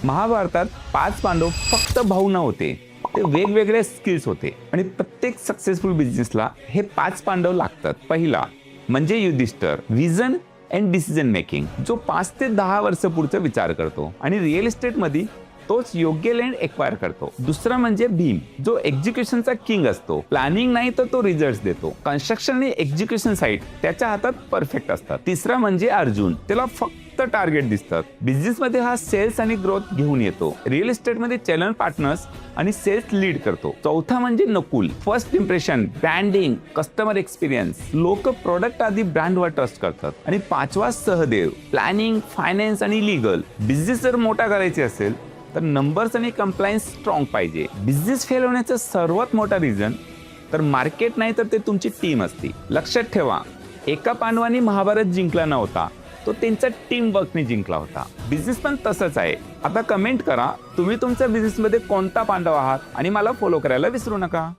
महाभारतात 5 पांडव फक्त भाऊ न होते, ते वेगवेगळे स्किल्स होते आणि प्रत्येक सक्सेसफुल बिझनेसला हे 5 पांडव लागतात. पहिला म्हणजे Yudhishthira, vision and decision making, जो 5 ते 10 वर्ष पुढचा विचार करतो आणि रिअल एस्टेट मध्ये तोच योग्य लँड एक्वायर करतो. दुसरा म्हणजे भीम, जो एक्झिक्युशनचा किंग असतो. प्लॅनिंग नाही तर तो रिझल्ट देतो. कन्स्ट्रक्शन आणि एक्झिक्युशन साइड त्याच्या हातात परफेक्ट असतात. तिसरा म्हणजे अर्जुन, त्याला फक्त टार्गेट दिसतात. बिझनेस मध्ये हा सेल्स आणि ग्रोथ घेऊन येतो. रिअल एस्टेट मध्ये चॅनल पार्टनर्स आणि सेल्स लीड करतो. चौथा म्हणजे Nakul, first impression, branding, customer experience, लोक प्रोडक्ट आधी ब्रँडवर ट्रस्ट करतात. आणि पाचवा सहदेव, प्लॅनिंग, फायनान्स आणि लीगल. बिझनेस जर मोठा करायचे असेल तर नंबर्स आणि कंप्लायन्स स्ट्रॉंग पाहिजे. बिझनेस फेल होण्याचं सर्वात मोठा रिझन तर मार्केट नाही तर ते तुमची टीम असते. लक्षात ठेवा, एका पांडवाने महाभारत जिंकला नव्हता, तो त्यांचा टीम वर्कने जिंकला होता. बिझनेस पण तसंच आहे. आता कमेंट करा, तुम्ही तुमच्या बिझनेसमध्ये कोणता पांडव आहात आणि मला फॉलो करायला विसरू नका.